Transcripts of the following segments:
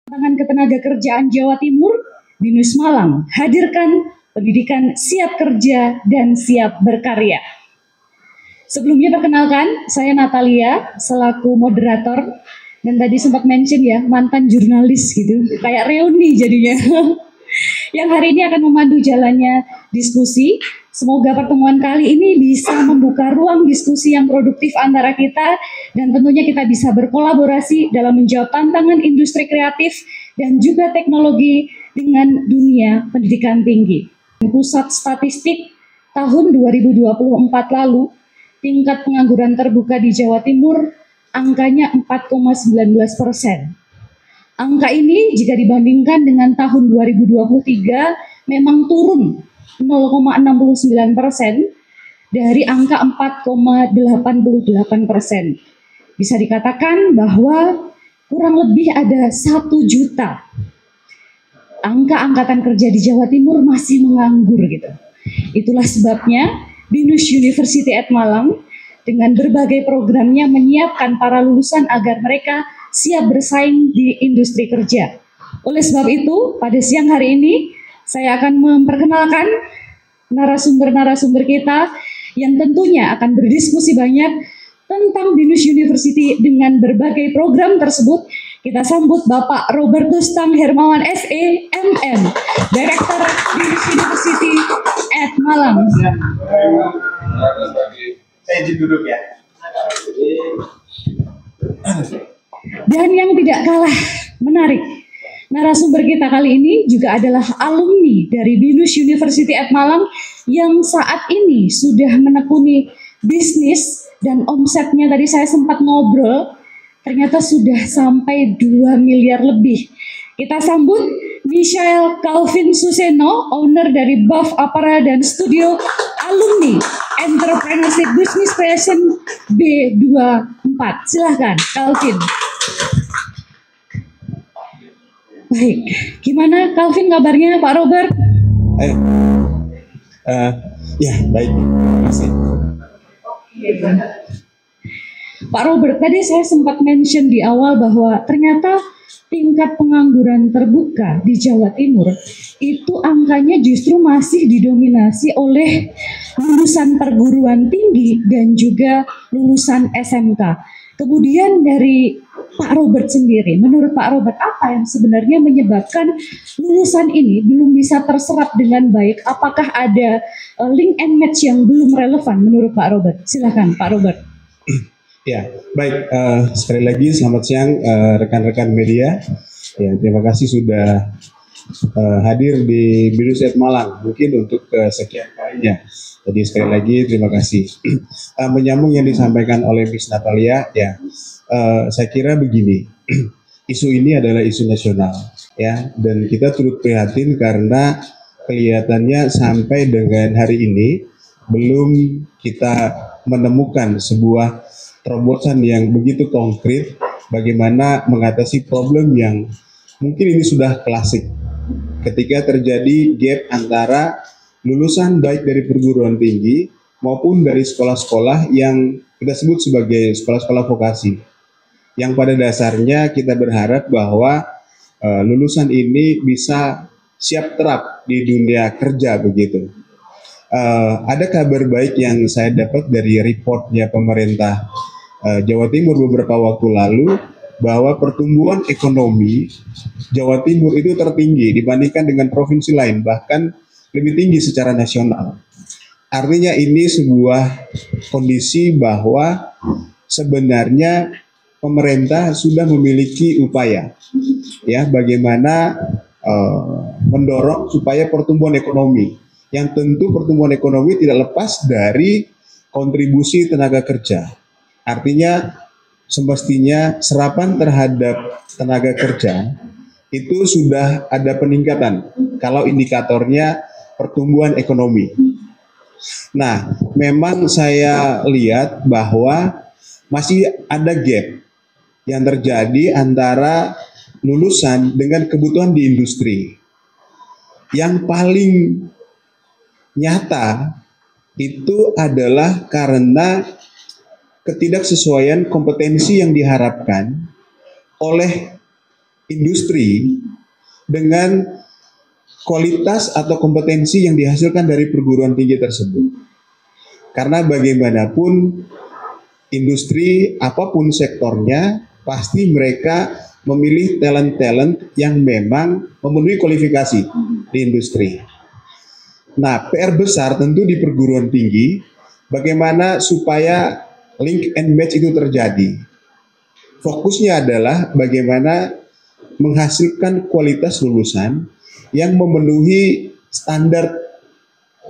Tantangan Ketenagakerjaan Jawa Timur, BINUS Malang, hadirkan pendidikan siap kerja dan siap berkarya. Sebelumnya perkenalkan, saya Natalia selaku moderator, dan tadi sempat mention ya, mantan jurnalis gitu, kayak reuni jadinya. Yang hari ini akan memandu jalannya diskusi. Semoga pertemuan kali ini bisa membuka ruang diskusi yang produktif antara kita, dan tentunya kita bisa berkolaborasi dalam menjawab tantangan industri kreatif dan juga teknologi dengan dunia pendidikan tinggi. Pusat Statistik tahun 2024 lalu, tingkat pengangguran terbuka di Jawa Timur angkanya 4,19%. Angka ini jika dibandingkan dengan tahun 2023 memang turun 0,69% dari angka 4,88%. Bisa dikatakan bahwa kurang lebih ada 1 juta angka angkatan kerja di Jawa Timur masih menganggur gitu. Itulah sebabnya BINUS University at Malang dengan berbagai programnya menyiapkan para lulusan agar mereka siap bersaing di industri kerja. Oleh sebab itu, pada siang hari ini saya akan memperkenalkan narasumber-narasumber kita yang tentunya akan berdiskusi banyak tentang BINUS University dengan berbagai program tersebut. Kita sambut Bapak Robertus Tang Hermawan SE, MM, Direktur BINUS University at Malang. Saya izin duduk ya. Dan yang tidak kalah menarik, narasumber kita kali ini juga adalah alumni dari BINUS University at Malang yang saat ini sudah menekuni bisnis dan omsetnya tadi saya sempat ngobrol, ternyata sudah sampai 2 miliar lebih. Kita sambut Michael Calvin Suseno, owner dari Buff Apparel dan Studio, alumni Entrepreneurship Business Creation B24. Silahkan, Calvin. Baik, gimana Calvin kabarnya Pak Robert? Ayo. Ya, baik. Terima kasih. Pak Robert, tadi saya sempat mention di awal bahwa ternyata tingkat pengangguran terbuka di Jawa Timur itu angkanya justru masih didominasi oleh lulusan perguruan tinggi dan juga lulusan SMK. Kemudian dari Pak Robert sendiri, menurut Pak Robert apa yang sebenarnya menyebabkan lulusan ini belum bisa terserap dengan baik? Apakah ada link and match yang belum relevan menurut Pak Robert? Silakan Pak Robert. Ya, baik. Sekali lagi selamat siang rekan-rekan media. Ya, terima kasih sudah hadir di BINUS at Malang. Mungkin untuk kesekian kalinya. Jadi sekali lagi terima kasih. Menyambung yang disampaikan oleh Miss Natalia, ya, saya kira begini. Isu ini adalah isu nasional, ya, dan kita turut prihatin karena kelihatannya sampai dengan hari ini belum kita menemukan sebuah terobosan yang begitu konkret bagaimana mengatasi problem yang mungkin ini sudah klasik ketika terjadi gap antara lulusan baik dari perguruan tinggi maupun dari sekolah-sekolah yang kita sebut sebagai sekolah-sekolah vokasi, yang pada dasarnya kita berharap bahwa lulusan ini bisa siap terap di dunia kerja begitu. Ada kabar baik yang saya dapat dari reportnya pemerintah Jawa Timur beberapa waktu lalu bahwa pertumbuhan ekonomi Jawa Timur itu tertinggi dibandingkan dengan provinsi lain, bahkan lebih tinggi secara nasional. Artinya ini sebuah kondisi bahwa sebenarnya pemerintah sudah memiliki upaya, ya, bagaimana mendorong supaya pertumbuhan ekonomi, yang tentu pertumbuhan ekonomi tidak lepas dari kontribusi tenaga kerja. Artinya semestinya serapan terhadap tenaga kerja itu sudah ada peningkatan kalau indikatornya pertumbuhan ekonomi. Nah, memang saya lihat bahwa masih ada gap yang terjadi antara lulusan dengan kebutuhan di industri. Yang paling nyata itu adalah karena ketidaksesuaian kompetensi yang diharapkan oleh industri dengan kualitas atau kompetensi yang dihasilkan dari perguruan tinggi tersebut. Karena bagaimanapun industri apapun sektornya, pasti mereka memilih talent-talent yang memang memenuhi kualifikasi di industri. Nah, PR besar tentu di perguruan tinggi, bagaimana supaya link and match itu terjadi. Fokusnya adalah bagaimana menghasilkan kualitas lulusan yang memenuhi standar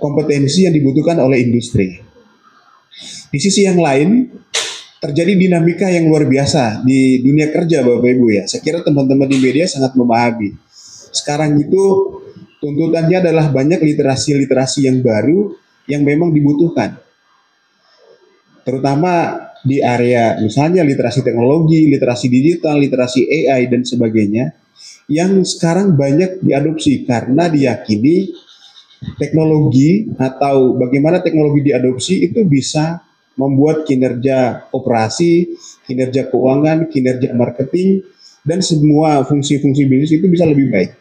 kompetensi yang dibutuhkan oleh industri. Di sisi yang lain, terjadi dinamika yang luar biasa di dunia kerja, Bapak Ibu ya. Saya kira teman-teman di media sangat memahami. Sekarang itu tuntutannya adalah banyak literasi-literasi yang baru yang memang dibutuhkan. Terutama di area misalnya literasi teknologi, literasi digital, literasi AI dan sebagainya yang sekarang banyak diadopsi karena diyakini teknologi atau bagaimana teknologi diadopsi itu bisa membuat kinerja operasi, kinerja keuangan, kinerja marketing, dan semua fungsi-fungsi bisnis itu bisa lebih baik.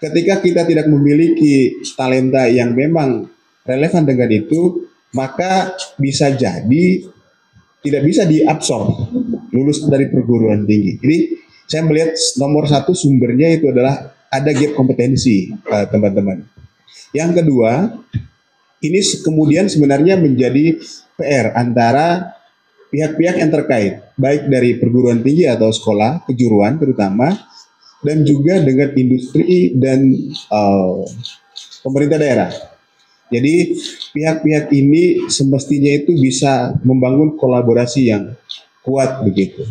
Ketika kita tidak memiliki talenta yang memang relevan dengan itu, maka bisa jadi tidak bisa diabsorb lulus dari perguruan tinggi. Jadi saya melihat nomor satu sumbernya itu adalah ada gap kompetensi, teman-teman. Yang kedua, ini kemudian sebenarnya menjadi PR antara pihak-pihak yang terkait, baik dari perguruan tinggi atau sekolah, kejuruan terutama, dan juga dengan industri dan pemerintah daerah. Jadi pihak-pihak ini semestinya itu bisa membangun kolaborasi yang kuat begitu.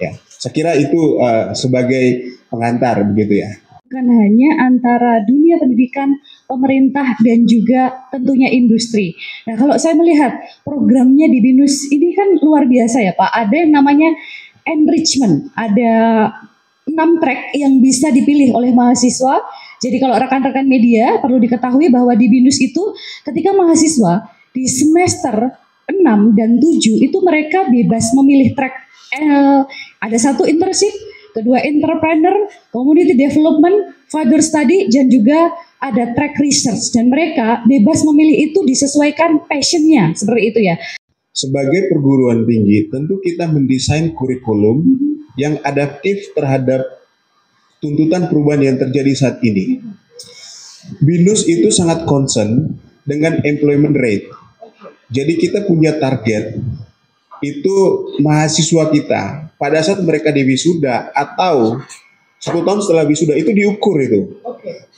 Ya, saya kira itu sebagai pengantar begitu ya. Bukan hanya antara dunia pendidikan, pemerintah, dan juga tentunya industri. Nah, kalau saya melihat programnya di BINUS ini kan luar biasa ya Pak. Ada yang namanya enrichment, ada 6 track yang bisa dipilih oleh mahasiswa. Jadi kalau rekan-rekan media perlu diketahui bahwa di BINUS itu ketika mahasiswa di semester 6 dan 7 itu mereka bebas memilih track. Ada satu internship, kedua entrepreneur, community development, further study, dan juga ada track research. Dan mereka bebas memilih itu disesuaikan passionnya, seperti itu ya. Sebagai perguruan tinggi, tentu kita mendesain kurikulum yang adaptif terhadap tuntutan perubahan yang terjadi saat ini. BINUS itu sangat concern dengan employment rate. Jadi kita punya target, itu mahasiswa kita pada saat mereka di wisuda atau 1 tahun setelah wisuda itu diukur itu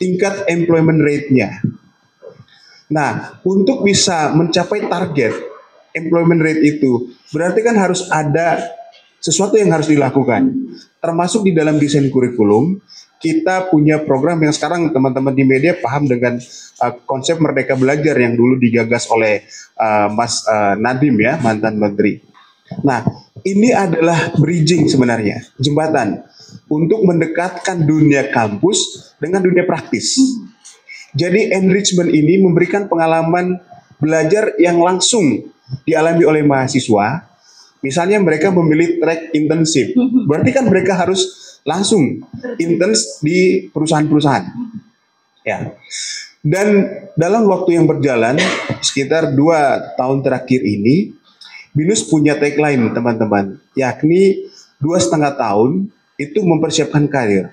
tingkat employment rate-nya. Nah, untuk bisa mencapai target employment rate itu berarti kan harus ada sesuatu yang harus dilakukan. Termasuk di dalam desain kurikulum, kita punya program yang sekarang teman-teman di media paham dengan konsep Merdeka Belajar yang dulu digagas oleh Mas Nadiem ya, mantan menteri. Nah, ini adalah bridging sebenarnya, jembatan untuk mendekatkan dunia kampus dengan dunia praktis. Jadi enrichment ini memberikan pengalaman belajar yang langsung dialami oleh mahasiswa. Misalnya mereka memilih track internship, berarti kan mereka harus langsung interns di perusahaan-perusahaan. Ya. Dan dalam waktu yang berjalan, sekitar 2 tahun terakhir ini, BINUS punya tagline teman-teman, yakni 2,5 tahun itu mempersiapkan karir.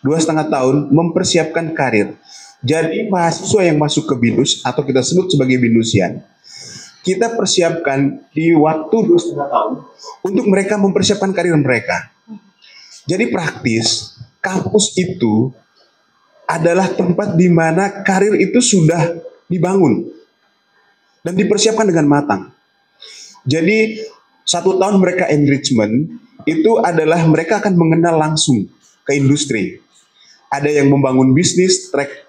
2,5 tahun mempersiapkan karir. Jadi mahasiswa yang masuk ke BINUS atau kita sebut sebagai BINUSian, kita persiapkan di waktu 2,5 tahun untuk mereka mempersiapkan karir mereka. Jadi praktis, kampus itu adalah tempat di mana karir itu sudah dibangun dan dipersiapkan dengan matang. Jadi 1 tahun mereka enrichment itu adalah mereka akan mengenal langsung ke industri. Ada yang membangun bisnis, track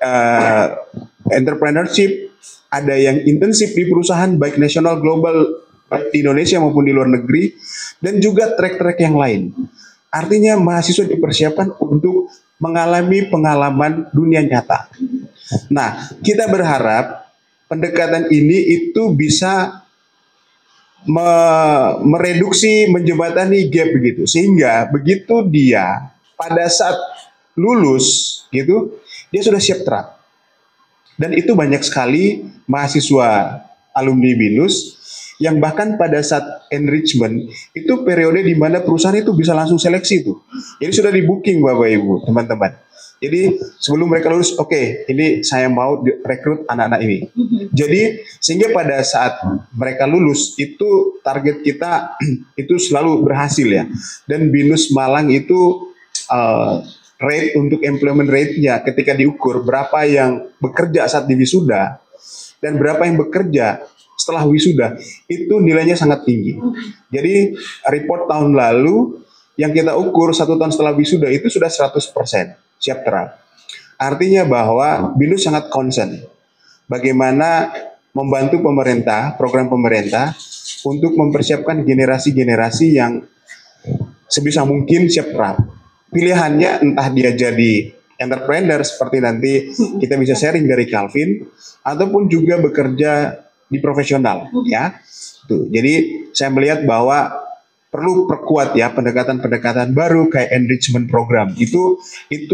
entrepreneurship, ada yang intensif di perusahaan baik nasional, global, baik di Indonesia maupun di luar negeri, dan juga track-track yang lain. Artinya mahasiswa dipersiapkan untuk mengalami pengalaman dunia nyata. Nah, kita berharap pendekatan ini itu bisa mereduksi, menjembatani gap begitu. Sehingga begitu dia pada saat lulus gitu dia sudah siap terap. Dan itu banyak sekali mahasiswa alumni BINUS yang bahkan pada saat enrichment itu periode di mana perusahaan itu bisa langsung seleksi itu. Jadi sudah di booking Bapak Ibu, teman-teman. Jadi sebelum mereka lulus, oke, ini saya mau rekrut anak-anak ini. Jadi sehingga pada saat mereka lulus itu target kita itu selalu berhasil ya. Dan BINUS Malang itu rate untuk employment rate-nya ketika diukur berapa yang bekerja saat di wisuda dan berapa yang bekerja setelah wisuda itu nilainya sangat tinggi. Jadi report tahun lalu yang kita ukur 1 tahun setelah wisuda itu sudah 100% siap terap. Artinya bahwa BINUS sangat concern bagaimana membantu pemerintah, program pemerintah untuk mempersiapkan generasi-generasi yang sebisa mungkin siap terap. Pilihannya entah dia jadi entrepreneur seperti nanti kita bisa sharing dari Calvin, ataupun juga bekerja di profesional ya. Tuh, jadi saya melihat bahwa perlu perkuat ya pendekatan-pendekatan baru kayak enrichment program. Itu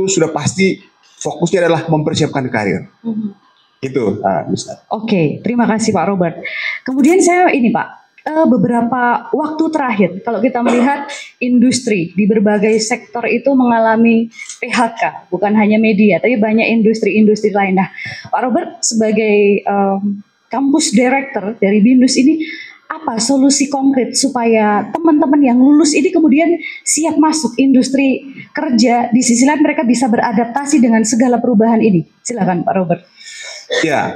sudah pasti fokusnya adalah mempersiapkan karir. Itu bisa. Oke, terima kasih Pak Robert. Kemudian saya ini Pak, beberapa waktu terakhir kalau kita melihat industri di berbagai sektor itu mengalami PHK, bukan hanya media tapi banyak industri-industri lain. Nah, Pak Robert sebagai kampus director dari BINUS ini apa solusi konkret supaya teman-teman yang lulus ini kemudian siap masuk industri kerja, di sisi lain mereka bisa beradaptasi dengan segala perubahan ini? Silakan Pak Robert. Ya.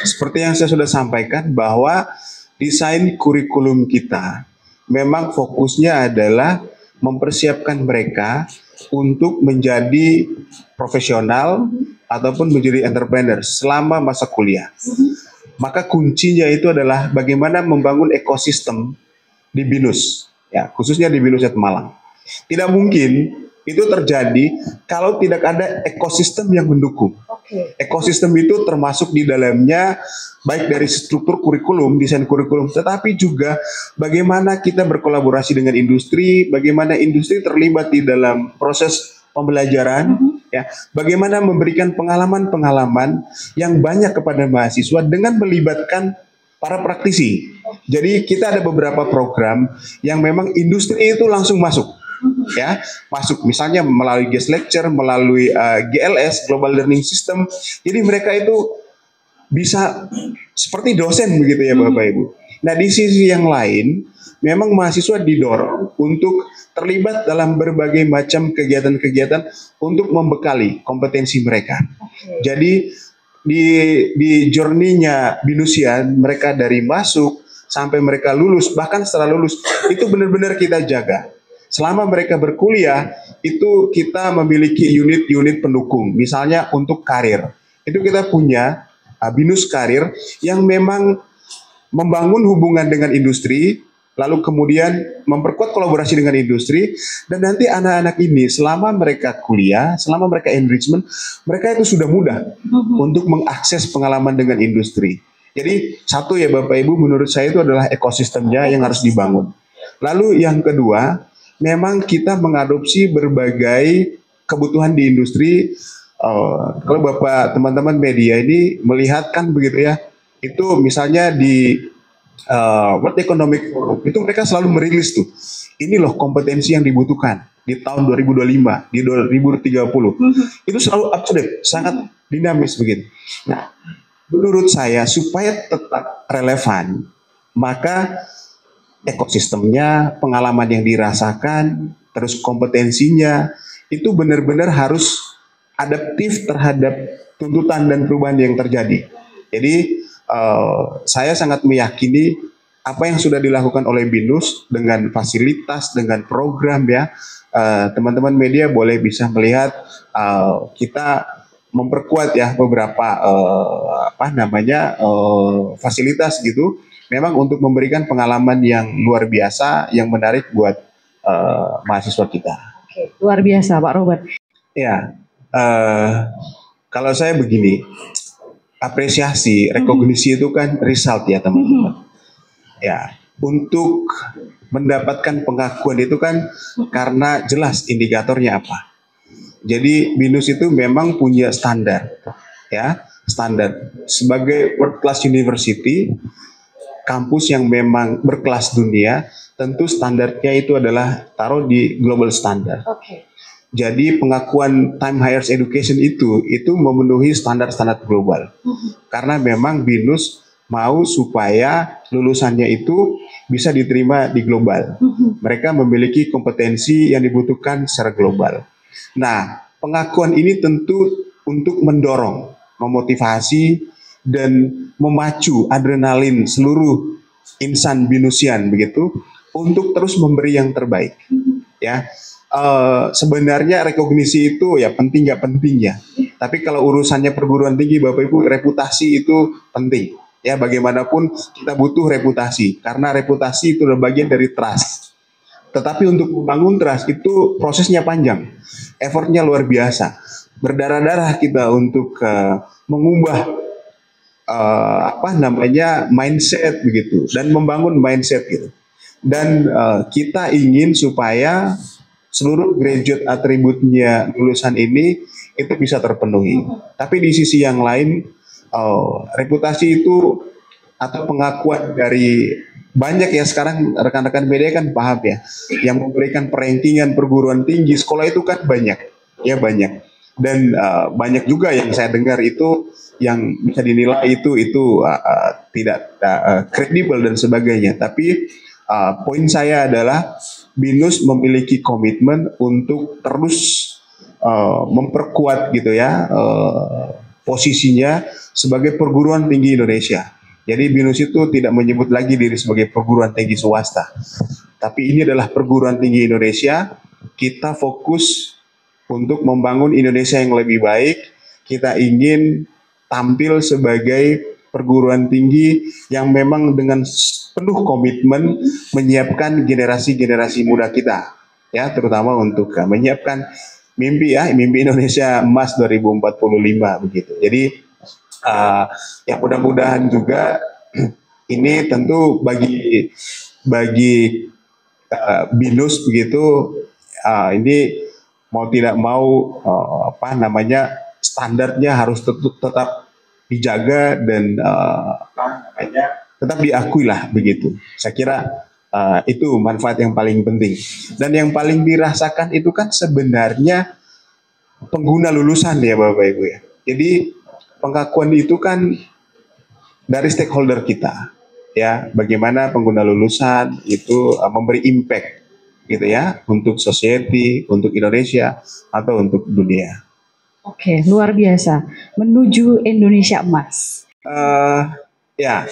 Seperti yang saya sudah sampaikan bahwa desain kurikulum kita memang fokusnya adalah mempersiapkan mereka untuk menjadi profesional ataupun menjadi entrepreneur selama masa kuliah. Maka kuncinya itu adalah bagaimana membangun ekosistem di BINUS, ya, khususnya di BINUS Malang. Tidak mungkin itu terjadi kalau tidak ada ekosistem yang mendukung. Ekosistem itu termasuk di dalamnya baik dari struktur kurikulum, desain kurikulum, tetapi juga bagaimana kita berkolaborasi dengan industri, bagaimana industri terlibat di dalam proses pembelajaran, ya, bagaimana memberikan pengalaman-pengalaman yang banyak kepada mahasiswa dengan melibatkan para praktisi. Jadi kita ada beberapa program yang memang industri itu langsung masuk. Ya, masuk misalnya melalui guest lecture, melalui GLS Global Learning System. Jadi mereka itu bisa seperti dosen begitu ya Bapak Ibu. Nah, di sisi yang lain memang mahasiswa didorong untuk terlibat dalam berbagai macam kegiatan-kegiatan untuk membekali kompetensi mereka. Jadi di journey-nya BINUSian, mereka dari masuk sampai mereka lulus, bahkan setelah lulus itu benar-benar kita jaga. Selama mereka berkuliah, itu kita memiliki unit-unit pendukung. Misalnya untuk karir. Itu kita punya BINUS Karir yang memang membangun hubungan dengan industri, lalu kemudian memperkuat kolaborasi dengan industri, dan nanti anak-anak ini selama mereka kuliah, selama mereka enrichment, mereka itu sudah mudah untuk mengakses pengalaman dengan industri. Jadi satu ya Bapak Ibu, menurut saya itu adalah ekosistemnya yang harus dibangun. Lalu yang kedua, memang kita mengadopsi berbagai kebutuhan di industri. Kalau Bapak teman-teman media ini melihat kan begitu ya, itu misalnya di World Economic Forum itu mereka selalu merilis tuh, ini loh kompetensi yang dibutuhkan di tahun 2025, di 2030. Itu selalu up to date, sangat dinamis begitu. Nah, menurut saya supaya tetap relevan, maka ekosistemnya, pengalaman yang dirasakan, terus kompetensinya itu benar-benar harus adaptif terhadap tuntutan dan perubahan yang terjadi. Jadi saya sangat meyakini apa yang sudah dilakukan oleh BINUS dengan fasilitas, dengan program ya, teman-teman media boleh bisa melihat kita memperkuat ya beberapa fasilitas gitu. Memang untuk memberikan pengalaman yang luar biasa, yang menarik buat mahasiswa kita. Oke, luar biasa Pak Robert. Ya, kalau saya begini, apresiasi, rekognisi itu kan result ya teman-teman. Ya, untuk mendapatkan pengakuan itu kan karena jelas indikatornya apa. Jadi BINUS itu memang punya standar, ya, standar sebagai world class university, kampus yang memang berkelas dunia, tentu standarnya itu adalah taruh di global standard. Oke. Jadi pengakuan Time Higher Education itu memenuhi standar-standar global. Karena memang BINUS mau supaya lulusannya itu bisa diterima di global. Mereka memiliki kompetensi yang dibutuhkan secara global. Nah, pengakuan ini tentu untuk mendorong, memotivasi, dan memacu adrenalin seluruh insan BINUSian begitu untuk terus memberi yang terbaik. Ya, sebenarnya rekognisi itu ya penting nggak penting ya. Tapi kalau urusannya perguruan tinggi, Bapak Ibu, reputasi itu penting. Ya, bagaimanapun kita butuh reputasi karena reputasi itu adalah bagian dari trust. Tetapi untuk membangun trust itu prosesnya panjang, effortnya luar biasa, berdarah-darah kita untuk mengubah mindset begitu dan membangun mindset gitu. Dan kita ingin supaya seluruh graduate atributnya lulusan ini itu bisa terpenuhi. Tapi di sisi yang lain, reputasi itu atau pengakuan dari banyak ya sekarang rekan-rekan media kan paham ya, yang memberikan perankingan perguruan tinggi sekolah itu kan banyak, ya banyak. Dan banyak juga yang saya dengar itu yang bisa dinilai itu tidak kredibel dan sebagainya. Tapi poin saya adalah BINUS memiliki komitmen untuk terus memperkuat gitu ya posisinya sebagai perguruan tinggi Indonesia. Jadi BINUS itu tidak menyebut lagi diri sebagai perguruan tinggi swasta, tapi ini adalah perguruan tinggi Indonesia. Kita fokus untuk membangun Indonesia yang lebih baik. Kita ingin tampil sebagai perguruan tinggi yang memang dengan penuh komitmen menyiapkan generasi-generasi muda kita, ya, terutama untuk menyiapkan mimpi Indonesia Emas 2045 begitu. Jadi ya mudah-mudahan juga ini tentu bagi BINUS begitu, ini mau tidak mau standarnya harus tetap dijaga dan tetap diakui lah begitu. Saya kira itu manfaat yang paling penting. Dan yang paling dirasakan itu kan sebenarnya pengguna lulusan ya Bapak Ibu ya. Jadi pengakuan itu kan dari stakeholder kita, ya, bagaimana pengguna lulusan itu memberi impact, gitu ya, untuk society, untuk Indonesia atau untuk dunia. Oke, luar biasa. Menuju Indonesia Emas. Ya,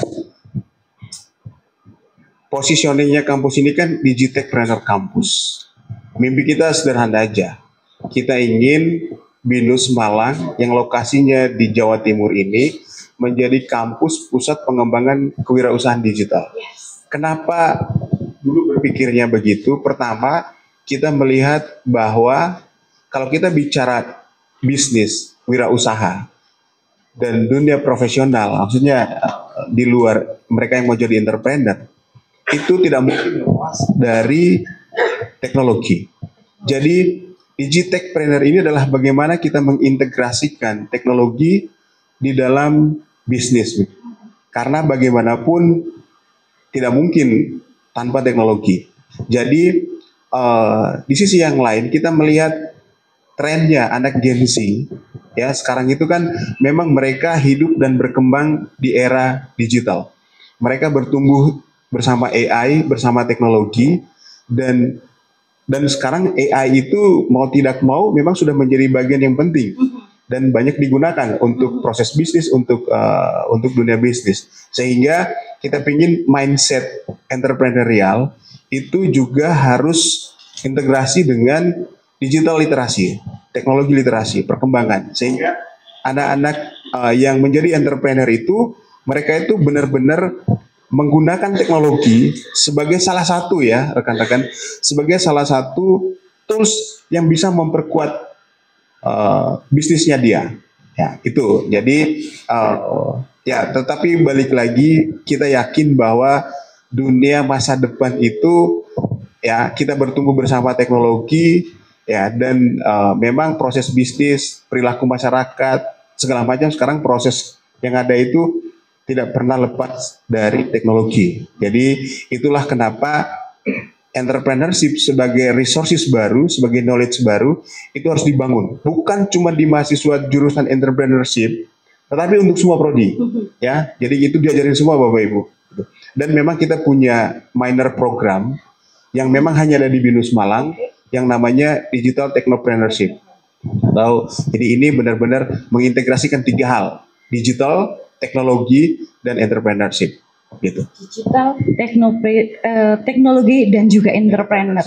positioningnya kampus ini kan Digitechpreneur Campus. Mimpi kita sederhana aja. Kita ingin BINUS Malang yang lokasinya di Jawa Timur ini menjadi kampus pusat pengembangan kewirausahaan digital. Kenapa dulu berpikirnya begitu? Pertama, kita melihat bahwa kalau kita bicara bisnis, wirausaha, dan dunia profesional, maksudnya di luar mereka yang mau jadi entrepreneur, itu tidak mungkin lepas dari teknologi. Jadi Digitechpreneur ini adalah bagaimana kita mengintegrasikan teknologi di dalam bisnis. Karena bagaimanapun tidak mungkin tanpa teknologi. Jadi di sisi yang lain kita melihat trennya anak Gen Z ya sekarang itu kan memang mereka hidup dan berkembang di era digital. Mereka bertumbuh bersama AI, bersama teknologi dan sekarang AI itu mau tidak mau memang sudah menjadi bagian yang penting dan banyak digunakan untuk proses bisnis, untuk dunia bisnis. Sehingga kita ingin mindset entrepreneurial itu juga harus integrasi dengan digital literasi, teknologi literasi, perkembangan. Sehingga anak-anak yang menjadi entrepreneur itu mereka itu benar-benar menggunakan teknologi sebagai salah satu ya rekan-rekan, sebagai salah satu tools yang bisa memperkuat bisnisnya dia. Ya itu. Jadi ya tetapi balik lagi kita yakin bahwa dunia masa depan itu ya kita bertumbuh bersama teknologi ya, dan memang proses bisnis, perilaku masyarakat segala macam sekarang proses yang ada itu tidak pernah lepas dari teknologi. Jadi itulah kenapa entrepreneurship sebagai resources baru, sebagai knowledge baru itu harus dibangun. Bukan cuma di mahasiswa jurusan entrepreneurship, tetapi untuk semua prodi. Ya, jadi itu diajarin semua Bapak Ibu. Dan memang kita punya minor program yang memang hanya ada di BINUS Malang yang namanya Digital Technopreneurship. Jadi ini benar-benar mengintegrasikan 3 hal: digital, teknologi, dan entrepreneurship. Gitu. Digital, teknologi, dan juga entrepreneur.